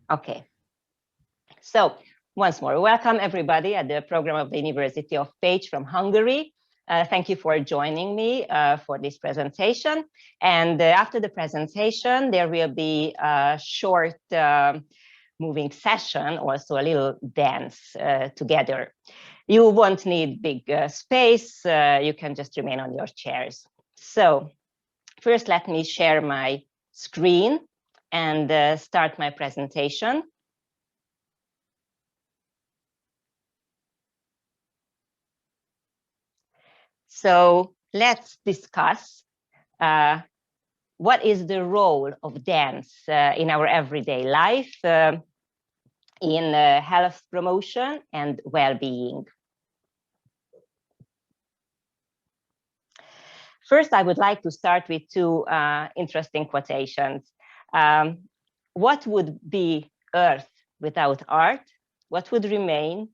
Okay. So once more, welcome everybody at the program of the University of Pécs from Hungary. Thank you for joining me for this presentation. And after the presentation, there will be a short moving session, also a little dance together. You won't need big space. You can just remain on your chairs. So first, let me share my screen and start my presentation. So let's discuss what is the role of dance in our everyday life in health promotion and well-being. First, I would like to start with two interesting quotations. What would be Earth without art? What would remain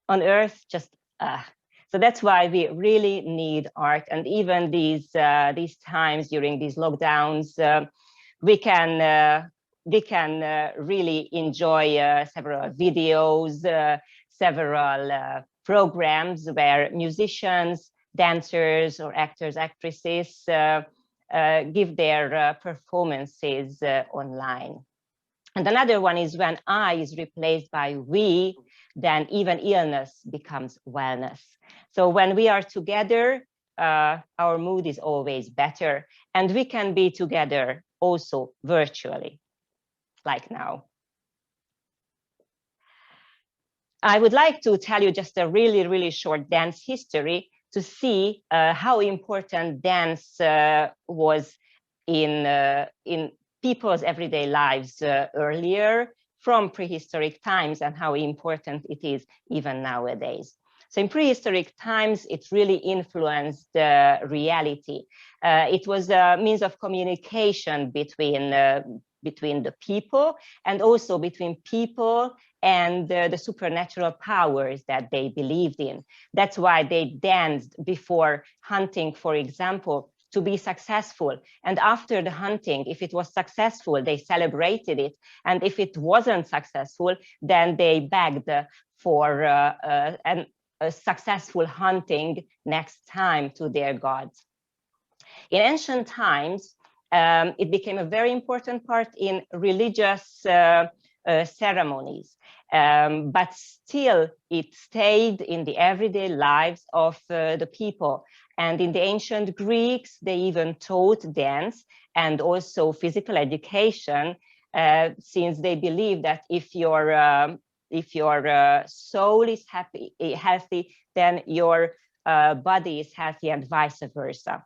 on Earth? Just so that's why we really need art. And even these times during these lockdowns, we can really enjoy several videos, several programs where musicians, dancers, or actors, actresses give their performances online. And another one is when I is replaced by we, then even illness becomes wellness. So when we are together, our mood is always better, and we can be together also virtually, like now. I would like to tell you just a really, really short dance history to see how important dance was in people's everyday lives earlier, from prehistoric times, and how important it is even nowadays. So in prehistoric times, it really influenced reality. It was a means of communication between the people, and also between people and the supernatural powers that they believed in. That's why they danced before hunting, for example, to be successful. And after the hunting, if it was successful, they celebrated it. And if it wasn't successful, then they begged for a successful hunting next time to their gods. In ancient times, it became a very important part in religious ceremonies, but still it stayed in the everyday lives of the people. And in the ancient Greeks, they even taught dance and also physical education, since they believed that if your soul is healthy, then your body is healthy, and vice versa.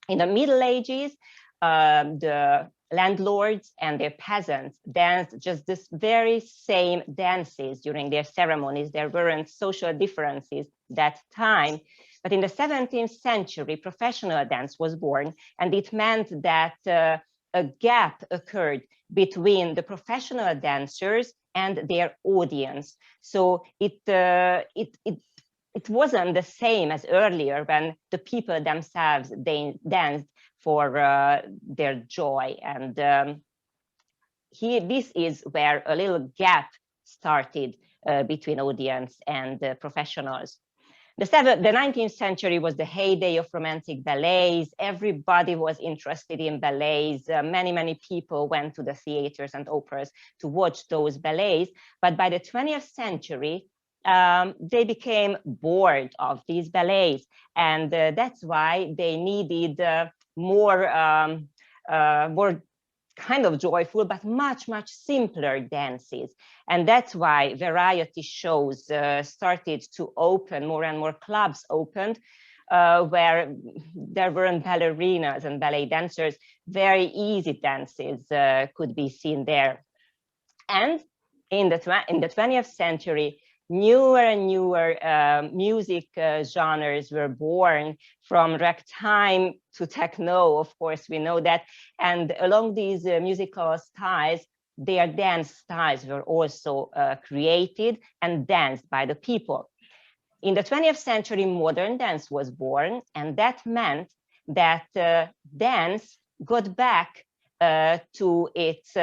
In the Middle Ages, the landlords and their peasants danced just this very same dances during their ceremonies. There weren't social differences that time. But in the 17th century, professional dance was born, and it meant that a gap occurred between the professional dancers and their audience. So it wasn't the same as earlier, when the people themselves danced for their joy. And this is where a little gap started between audience and professionals. The 19th century was the heyday of romantic ballets. Everybody was interested in ballets. Many people went to the theaters and operas to watch those ballets. But by the 20th century, they became bored of these ballets. And that's why they needed more kind of joyful, but much simpler dances. And that's why variety shows started to open, more and more clubs opened, where there weren't ballerinas and ballet dancers. Very easy dances could be seen there. And in the 20th century, newer and newer music genres were born, from ragtime to techno, of course, we know that. And along these musical styles, their dance styles were also created and danced by the people. In the 20th century, modern dance was born, and that meant that dance got back to its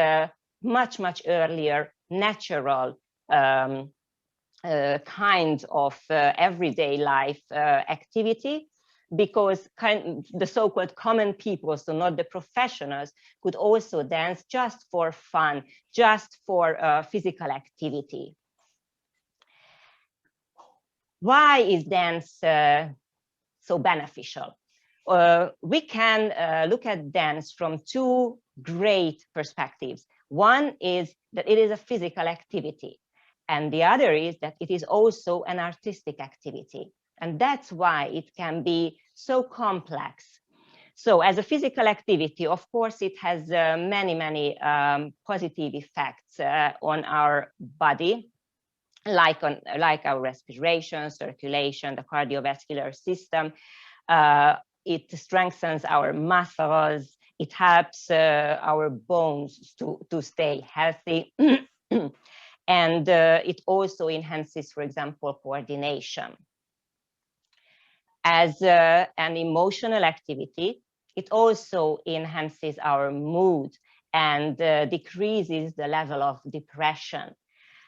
much earlier natural kind of everyday life activity, because the so-called common people, so not the professionals, could also dance just for fun, just for physical activity. Why is dance so beneficial? We can look at dance from two great perspectives. One is that it is a physical activity, and the other is that it is also an artistic activity. And that's why it can be so complex. So as a physical activity, of course, it has many positive effects on our body, like our respiration, circulation, the cardiovascular system. It strengthens our muscles. It helps our bones to stay healthy. And it also enhances, for example, coordination. As an emotional activity, it also enhances our mood and decreases the level of depression,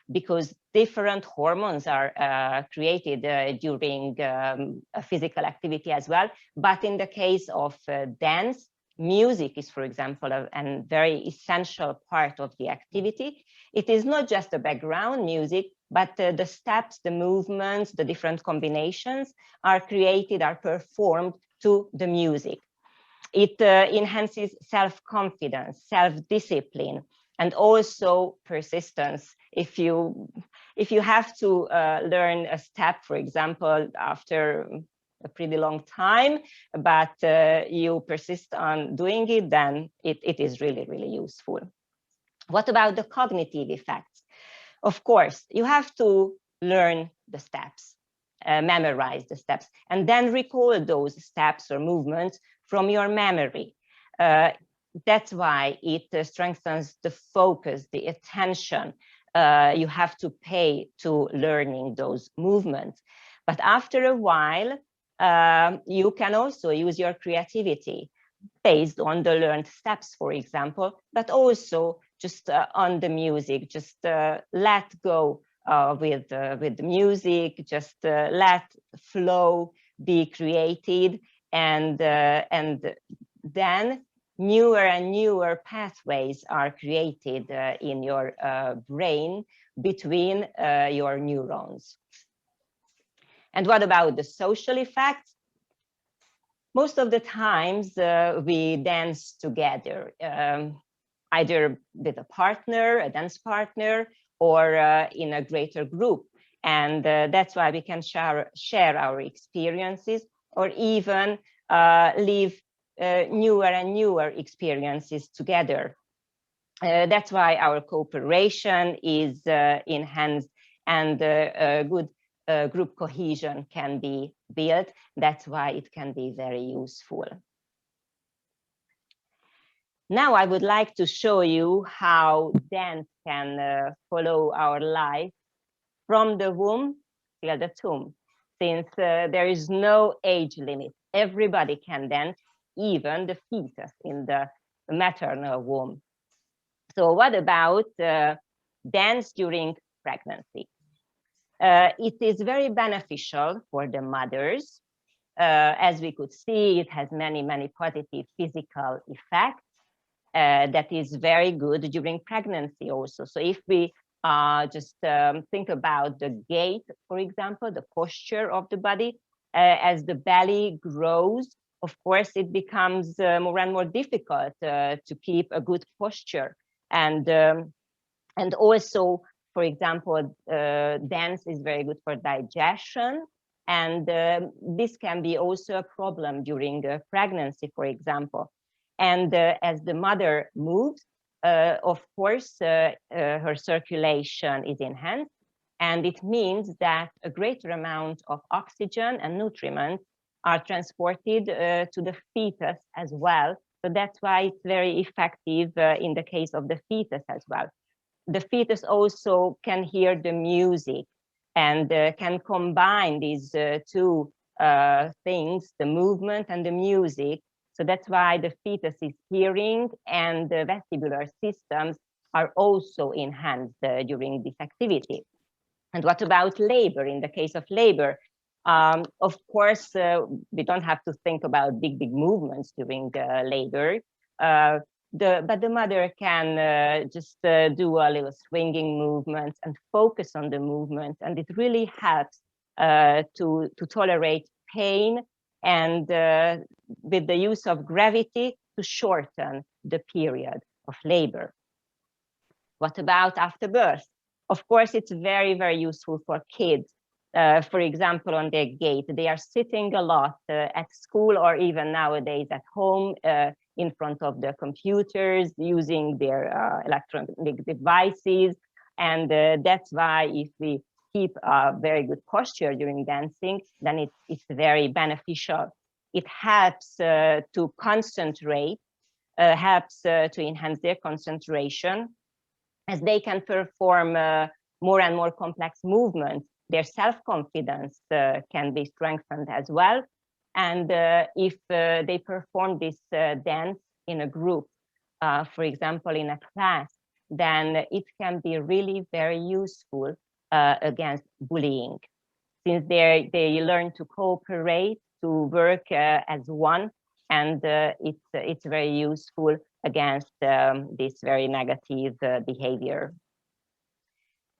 because different hormones are created during a physical activity as well. But in the case of dance, music is, for example, a very essential part of the activity. It is not just a background music, but the steps, the movements, the different combinations are created, are performed to the music. It enhances self-confidence, self-discipline, and also persistence. If you have to learn a step, for example, after a pretty long time, but you persist on doing it, then it is really, really useful. What about the cognitive effects? Of course, you have to learn the steps, memorize the steps, and then recall those steps or movements from your memory. That's why it strengthens the focus, the attention you have to pay to learning those movements. But after a while, you can also use your creativity based on the learned steps, for example, but also just on the music. Just let go with the music, just let flow be created, and then newer and newer pathways are created in your brain between your neurons. And what about the social effects? Most of the times we dance together, either with a partner, a dance partner, or in a greater group. And that's why we can share our experiences, or even live newer and newer experiences together. That's why our cooperation is enhanced, and good group cohesion can be built. That's why it can be very useful. Now I would like to show you how dance can follow our life from the womb till the tomb, since there is no age limit. Everybody can dance, even the fetus in the maternal womb. So what about dance during pregnancy? It is very beneficial for the mothers. As we could see, it has many positive physical effects that is very good during pregnancy also. So if we just think about the gait, for example, the posture of the body, as the belly grows, of course, it becomes more and more difficult to keep a good posture. And also, for example, dance is very good for digestion. And this can be also a problem during pregnancy, for example. And as the mother moves, of course, her circulation is enhanced. And it means that a greater amount of oxygen and nutrients are transported to the fetus as well. So that's why it's very effective in the case of the fetus as well. The fetus also can hear the music and can combine these two things, the movement and the music. So that's why the fetus is hearing, and the vestibular systems are also enhanced during this activity. And what about labor? In the case of labor, of course, we don't have to think about big movements during labor. But the mother can just do a little swinging movement and focus on the movement, and it really helps to tolerate pain, and with the use of gravity to shorten the period of labor. What about after birth? Of course, it's very useful for kids. For example, on their gait, they are sitting a lot at school, or even nowadays at home, in front of the computers, using their electronic devices. And that's why if we keep a very good posture during dancing, then it's very beneficial. It helps to concentrate, helps to enhance their concentration, as they can perform more and more complex movements. Their self-confidence can be strengthened as well. And if they perform this dance in a group, for example, in a class, then it can be really very useful against bullying, since they learn to cooperate, to work as one, and it's very useful against this very negative behavior.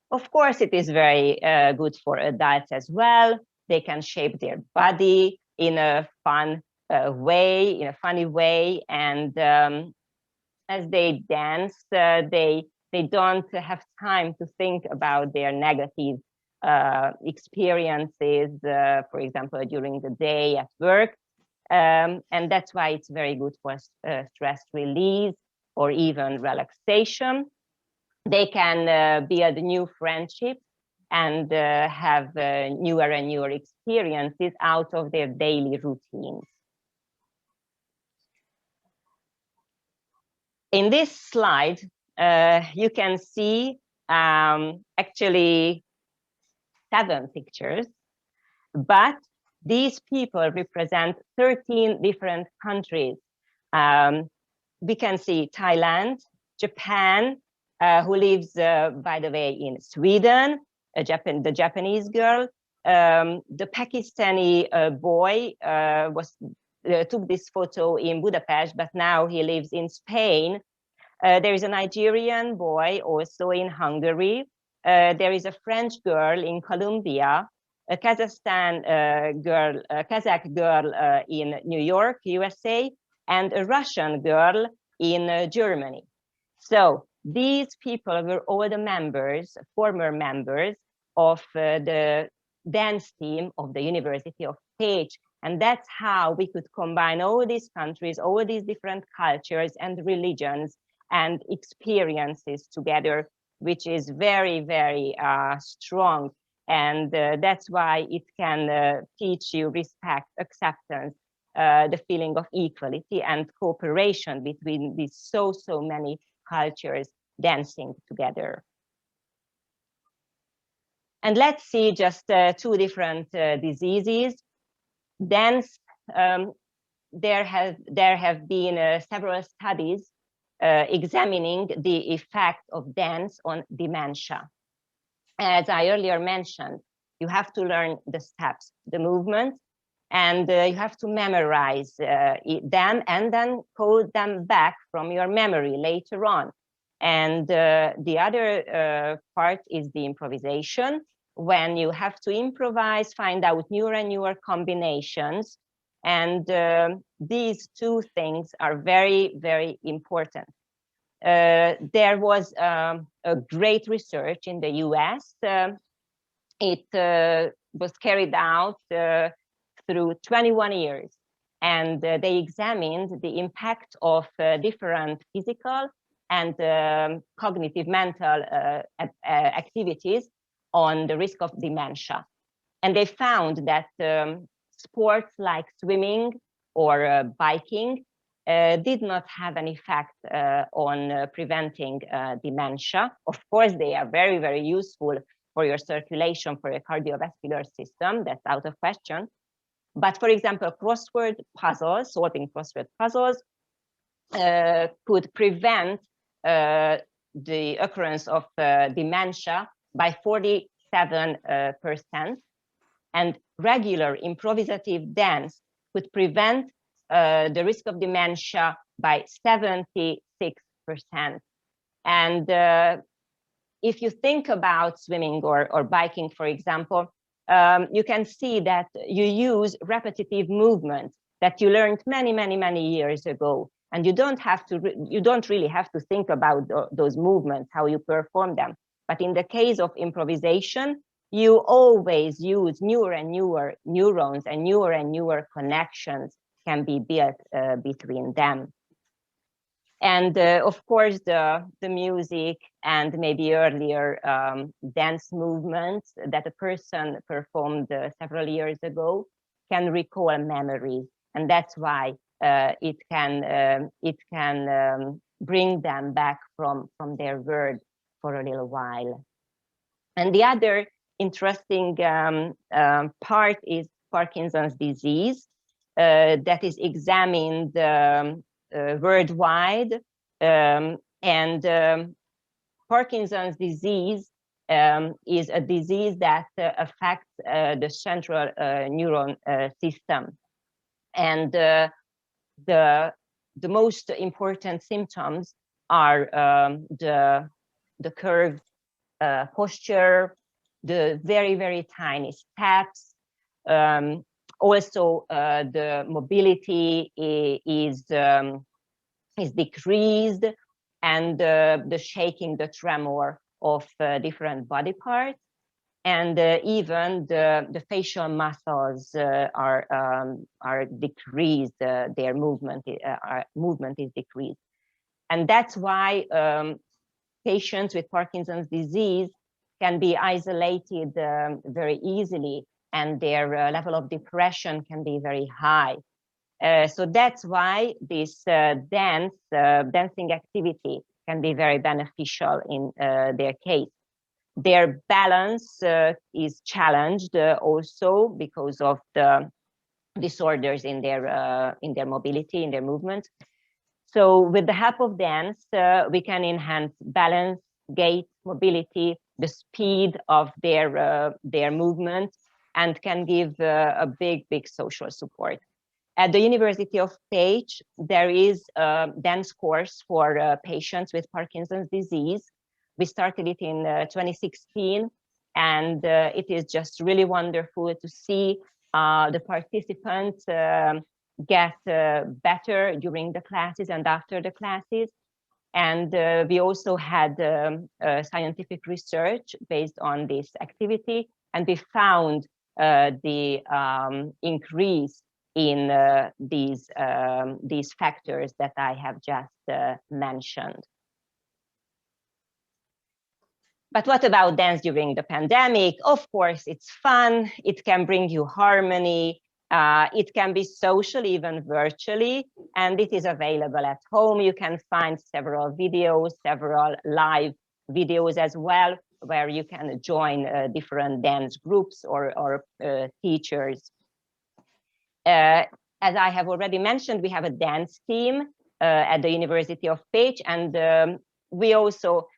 Of course, it is very good for adults as well. They can shape their body in a fun way, in a funny way, and as they dance, they don't have time to think about their negative experiences, for example, during the day at work. And that's why it's very good for stress release or even relaxation. They can build new friendships and have newer and newer experiences out of their daily routines. In this slide, you can see actually 7 pictures, but these people represent 13 different countries. We can see Thailand, Japan, who lives, by the way, in Sweden, the Japanese girl. The Pakistani boy took this photo in Budapest, but now he lives in Spain. There is a Nigerian boy also in Hungary. There is a French girl in Colombia, a Kazakh girl in New York, USA, and a Russian girl in Germany. So these people were all the members, former members of the dance team of the University of Pécs. And that's how we could combine all these countries, all these different cultures and religions and experiences together, which is very strong. And that's why it can teach you respect, acceptance, the feeling of equality and cooperation between these so many cultures dancing together. And let's see just 2 different diseases. Dance, there have been several studies examining the effect of dance on dementia. As I earlier mentioned, you have to learn the steps, the movement, and you have to memorize them and then code them back from your memory later on. And the other part is the improvisation, when you have to improvise, find out newer and newer combinations. And these 2 things are very important. There was a great research in the US. It was carried out through 21 years, and they examined the impact of different physical and cognitive mental activities on the risk of dementia. And they found that sports like swimming or biking did not have an effect on preventing dementia. Of course, they are very useful for your circulation, for your cardiovascular system, that's out of question. But for example, crossword puzzles, solving crossword puzzles could prevent the occurrence of dementia by 47%, and regular improvisative dance could prevent the risk of dementia by 76%. And if you think about swimming or biking, for example, you can see that you use repetitive movements that you learned many years ago, and you don't really have to think about those movements, how you perform them. But in the case of improvisation, you always use newer and newer neurons, and newer connections can be built between them. And of course, the music and maybe earlier dance movements that a person performed several years ago can recall memories, and that's why it can bring them back from their world for a little while. And the other interesting part is Parkinson's disease that is examined worldwide, and Parkinson's disease is a disease that affects the central neuron system, and the most important symptoms are the curved posture, the very tiny steps. Also, the mobility is decreased, and the shaking, the tremor of different body parts, and even the facial muscles are decreased. Their movement is decreased, and that's why patients with Parkinson's disease can be isolated very easily, and their level of depression can be very high. So that's why this dancing activity can be very beneficial in their case. Their balance is challenged also because of the disorders in their mobility, in their movement. So with the help of dance, we can enhance balance, gait, mobility, the speed of their movement, and can give a big social support. At the University of Pécs, there is a dance course for patients with Parkinson's disease. We started it in 2016, and it is just really wonderful to see the participants get better during the classes and after the classes. And we also had scientific research based on this activity, and we found the increase in these factors that I have just mentioned. But what about dance during the pandemic? Of course, it's fun. It can bring you harmony. It can be social, even virtually, and it is available at home. You can find several videos, several live videos as well, where you can join different dance groups or teachers. As I have already mentioned, we have a dance team at the University of Pécs, and we also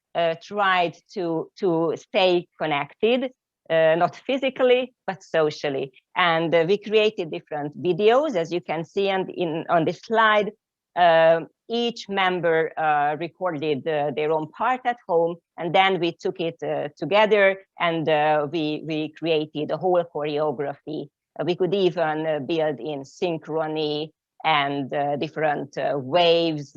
tried to stay connected, not physically, but socially. And we created different videos, as you can see on this slide. Each member recorded their own part at home, and then we took it together, and we created a whole choreography. We could even build in synchrony and different waves,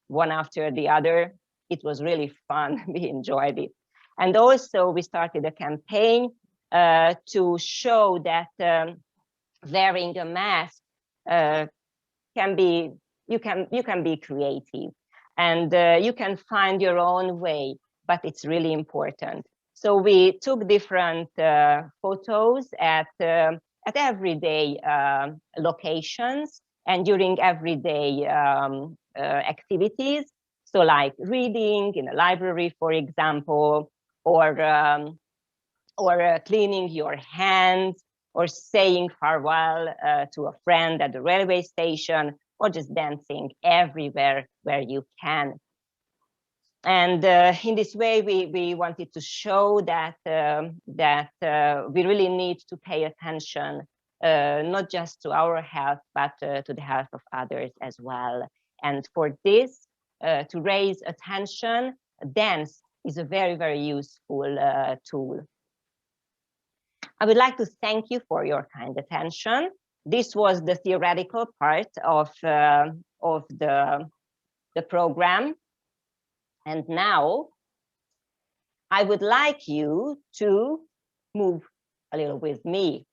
one after the other. It was really fun. We enjoyed it. And also we started a campaign to show that wearing a mask you can be creative, and you can find your own way, but it's really important. So we took different photos at everyday locations and during everyday activities. So like reading in a library, for example, or cleaning your hands, or saying farewell to a friend at the railway station, or just dancing everywhere where you can. And in this way, we wanted to show that we really need to pay attention, not just to our health, but to the health of others as well. And for this, to raise attention, dance is a very, very useful tool. I would like to thank you for your kind attention. This was the theoretical part of the program. And now I would like you to move a little with me.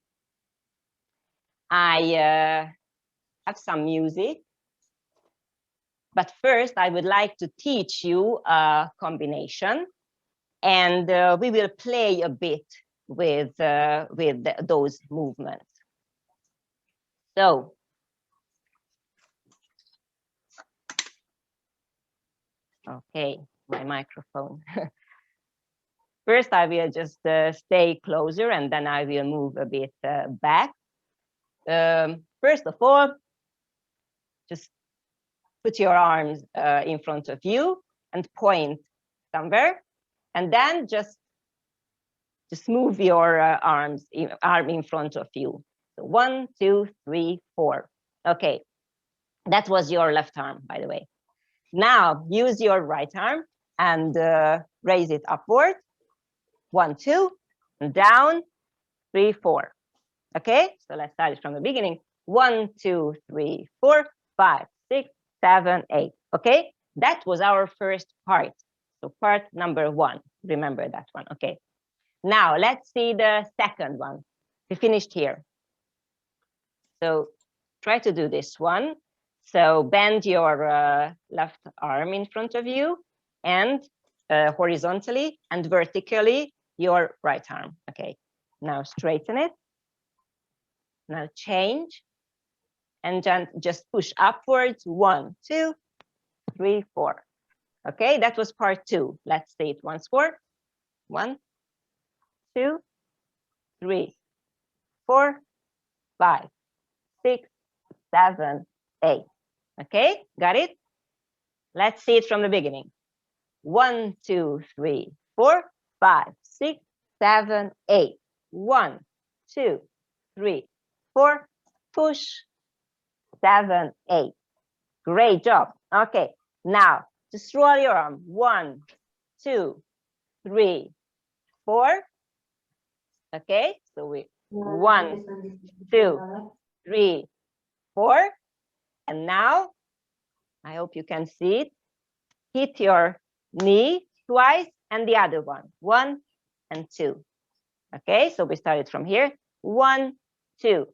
I have some music, but first I would like to teach you a combination, and we will play a bit with those movements. So, okay, my microphone. First, I will just stay closer, and then I will move a bit back. First of all, just put your arms in front of you and point somewhere, and then just move your arm in front of you. So 1, 2, 3, 4. Okay, that was your left arm, by the way. Now use your right arm and raise it upward. 1, 2, and down, 3, 4. Okay, so let's start it from the beginning. 1, 2, 3, 4, 5, 6, 7, 8. Okay, that was our first part. So part number 1. Remember that one. Okay. Now let's see the second one. We finished here. So try to do this one. So bend your left arm in front of you, and horizontally and vertically your right arm. Okay, now straighten it. Now change, and then just push upwards. 1, 2, 3, 4. Okay, that was part 2. Let's say it once more. 1, 2, 3, 4, 5, 6, 7, 8. Okay, got it? Let's see it from the beginning. 1, 2, 3, 4, 5, 6, 7, 8. 1, 2, 3, 4. Push. 7, 8. Great job. Okay, now just roll your arm. 1, 2, 3, 4. Okay, so we 1, 2, 3, 4. And now, I hope you can see it. Hit your knee twice and the other one. 1 and 2. Okay, so we started from here. 1, 2,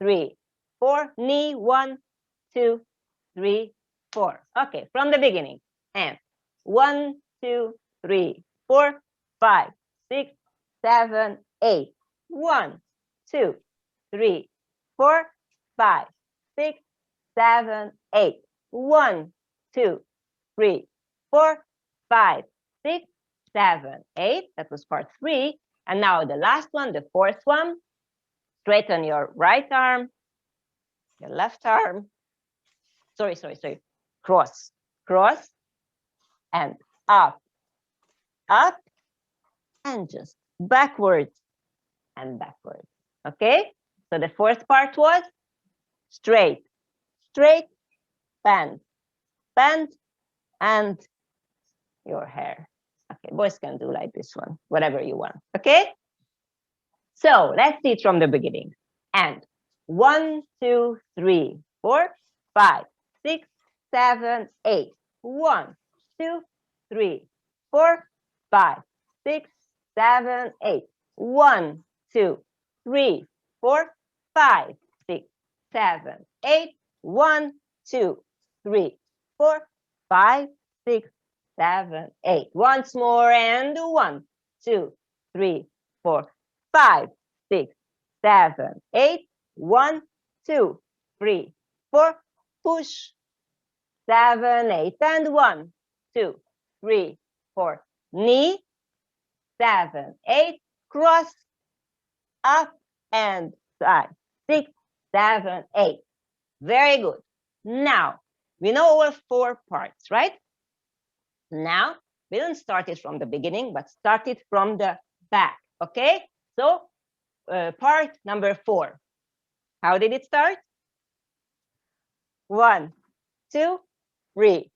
3, 4. Knee. 1, 2, 3, 4. Okay, from the beginning. And 1, 2, 3, 4, 5, 6, 7, 8. 1, 2, 3, 4, 5, 6, 7, 8. 1, 2, 3, 4, 5, 6, 7, 8. That was part 3. And now the last one, the fourth one. Straighten your right arm, your left arm. Sorry. Cross, and up, and just backwards and backwards. Okay, so the fourth part was straight, bend, and your hair. Okay, boys can do like this one, whatever you want. Okay, so let's see it from the beginning. And 1, 2, 3, 4, 5, 6, 7, 8. 1, 2, 3, 4, 5, 6, 7, 8. 1, 2, 3, 4, 5, 6, 7, 8. 1, 2, 3, 4, 5, 6, 7, 8. Once more, and 1, 2, 3, 4, 5, 6, 7, 8. 1, 2, 3, 4. Push. 7, 8, and 1, 2, 3, 4. Knee. 7, 8. Cross. Up and side. 6, 7, 8. Very good. Now we know all 4 parts, right? Now We didn't start it from the beginning, but start it from the back. Okay, so part number 4. How did it start? 1, 2, 3,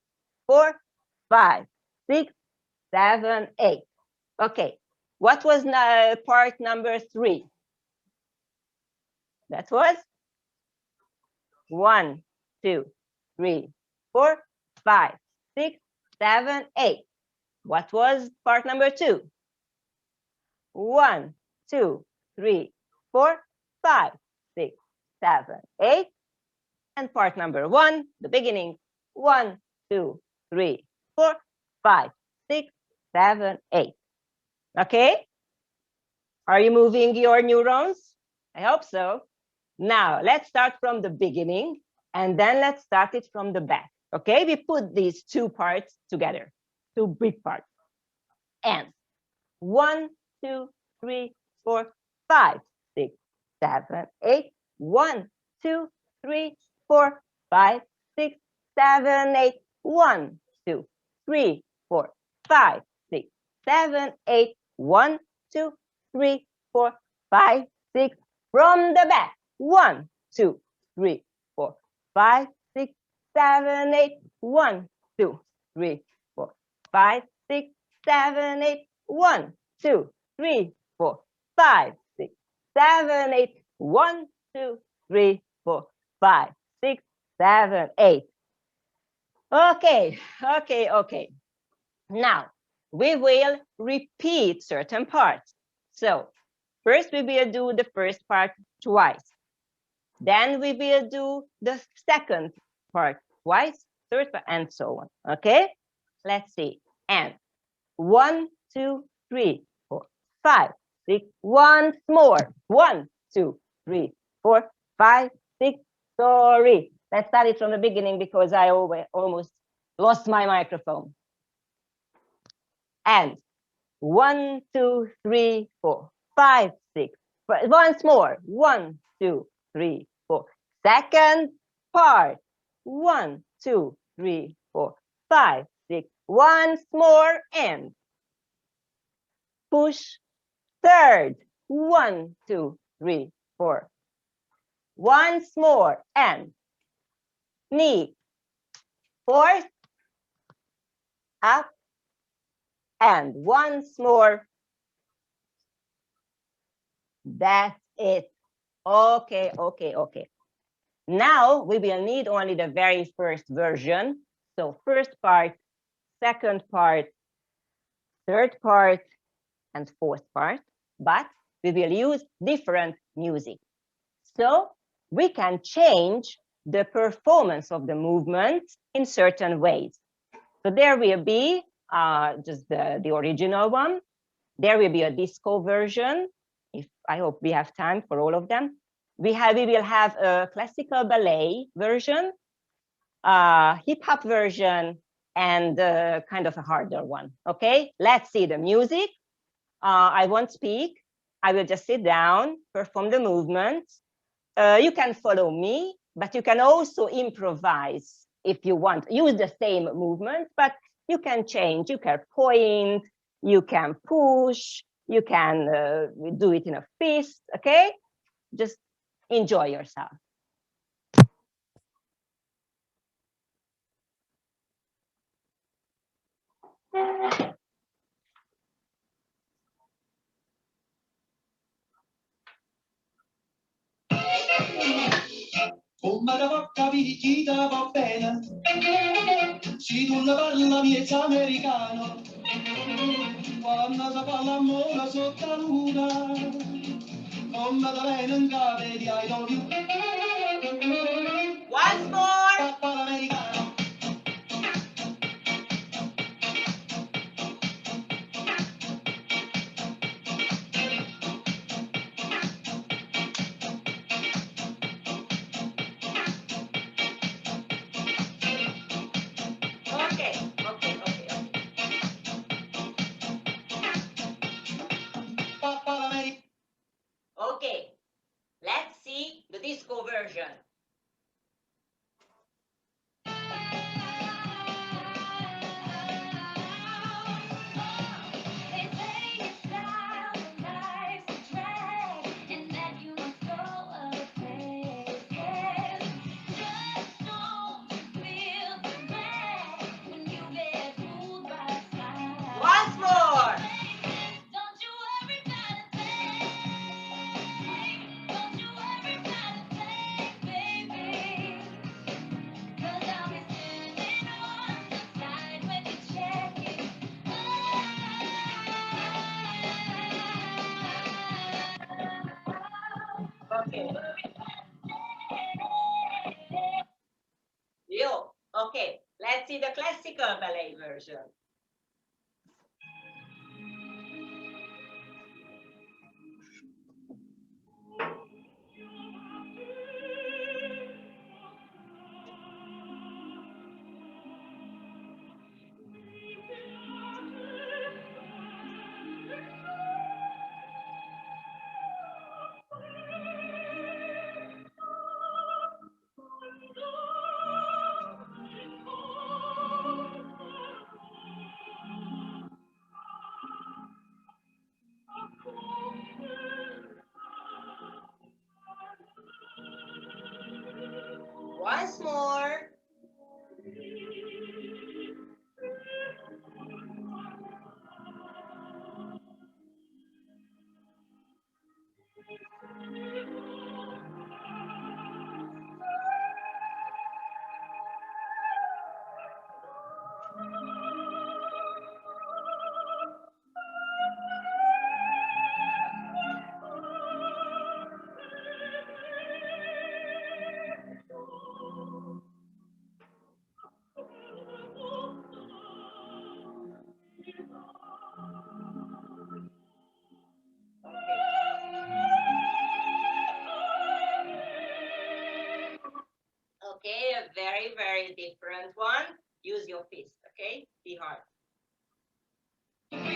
4, 5, 6, 7, 8. Okay, what was part number 3? That was 1, 2, 3, 4, 5, 6, 7, 8. What was part number 2? 1, 2, 3, 4, 5, 6, 7, 8. And part number 1, the beginning, 1, 2, 3, 4, 5, 6, 7, 8. Okay? Are you moving your neurons? I hope so. Now, let's start from the beginning, and then let's start it from the back. Okay? We put these 2 parts together, 2 big parts. And 1, 2, 3, 4, 5, 6, 7, 8. 1, 2, 3, 4, 5, 6, 7, 8. 1, 2, 3, 4, 5, 6, 7, 8. 1, 2, 3, 4, 5, 6. From the back. 1, 2, 3, 4, 5, 6, 7, 8. 1, 2, 3, 4, 5, 6, 7, 8. 1, 2, 3, 4, 5, 6, 7, 8. 1, 2, 3, 4, 5, 6, 7, 8. Okay, okay, okay. Now we will repeat certain parts. So first we will do the first part twice. Then we will do the second part twice, third part, and so on. Okay, let's see. And 1, 2, 3, 4, 5, 6. Once more. 1, 2, 3, 4, 5, 6. Sorry. Let's start it from the beginning because I almost lost my microphone. And 1, 2, 3, 4, 5, 6. Once more. 1, 2, 3, 4. Second part. 1, 2, 3, 4, 5, 6. Once more and push. Third. 1, 2, 3, 4. Once more and knee. Fourth. Up. And once more. That's it. Okay, okay, okay. Now we will need only the very first version. So first part, second part, third part, and fourth part. But we will use different music. So we can change the performance of the movement in certain ways. So there will be just the original one. There will be a disco version. I hope we have time for all of them. We will have a classical ballet version, a hip-hop version, and kind of a harder one. Okay, let's see the music. I won't speak. I will just sit down, perform the movements. You can follow me, but you can also improvise if you want. Use the same movement, but you can change. You can point, you can push, you can do it in a fist, okay? Just enjoy yourself. Come la porta picchita va bene, se tu ne parla miezza americano, quando si parla amore sotto la luna, come da bene in cave di I love you. Once more. Papà l'americano. Okay, let's see the disco version. Okay. Yo, okay, let's see the classical ballet version. Once more. Okay, a very, very different one. Use your fist, okay? Be hard. And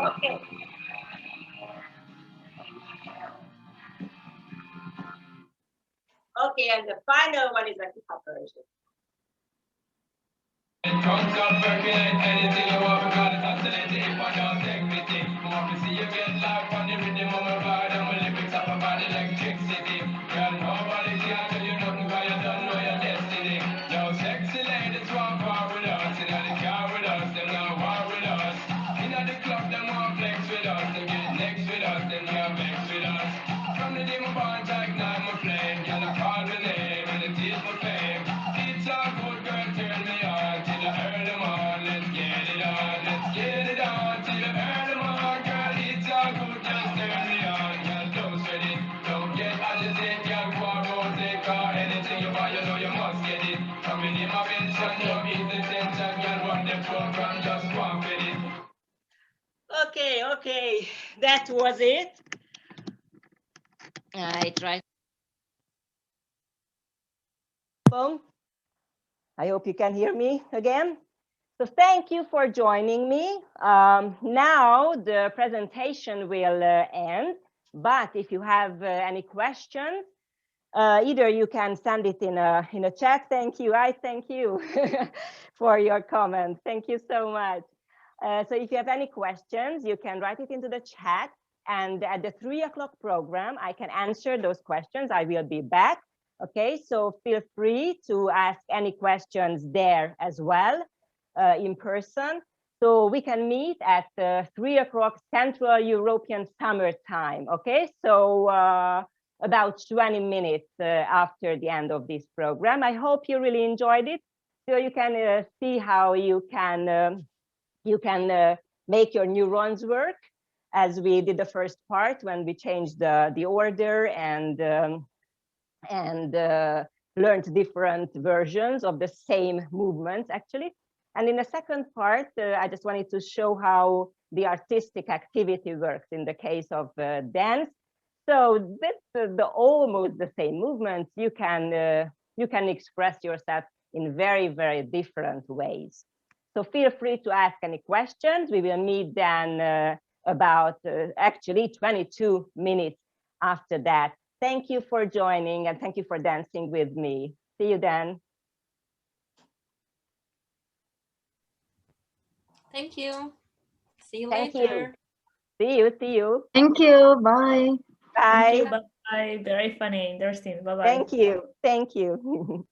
okay. Okay, and the final one is a hip-hop version. Drums up, percolate, anything you want, we got it oscillating. If I don't take me, think more to see you get live on the rhythm of my ride, and my lyrics up about electricity. Girl, nobody can tell you nothing, cause you don't know your destiny. No sexy ladies want war with us, in the car with us, them not war with us. In the club, them want flex with us, them get next with us, them not vex with us. From the day my bond, I ignite my flame, girl, I call my name, and it is my fame. It's all good, girl, turn me on. Early morning, let's get it on till the early morning, girl, it's all good, just turn me on, girl, don't sweat it, don't get agitated, girl, go and rotate, cause anything you buy, you know you must get it, coming in my mention, don't ease the tension, girl, run the program, just go and fit it. Okay, that was it. I tried. I hope you can hear me again. So thank you for joining me. Now the presentation will end, but if you have any questions, either you can send it in a chat. Thank you. I thank you for your comment. Thank you so much. So if you have any questions, you can write it into the chat, and at the 3 o'clock program, I can answer those questions. I will be back. Okay, so feel free to ask any questions there as well in person. So we can meet at 3 o'clock Central European Summer Time. Okay, so about 20 minutes after the end of this program. I hope you really enjoyed it. So you can see how you can make your neurons work, as we did the first part when we changed the order and learned different versions of the same movements actually. And in the second part, I just wanted to show how the artistic activity works in the case of dance. So this the almost the same movements. You can express yourself in very, very different ways. So feel free to ask any questions. We will meet then about actually 22 minutes after that. Thank you for joining, and thank you for dancing with me. See you then. Thank you. See you Thank later. you. See you. Thank you. Bye. Bye. Thank you. Bye. Very funny, interesting. Bye bye. Thank you.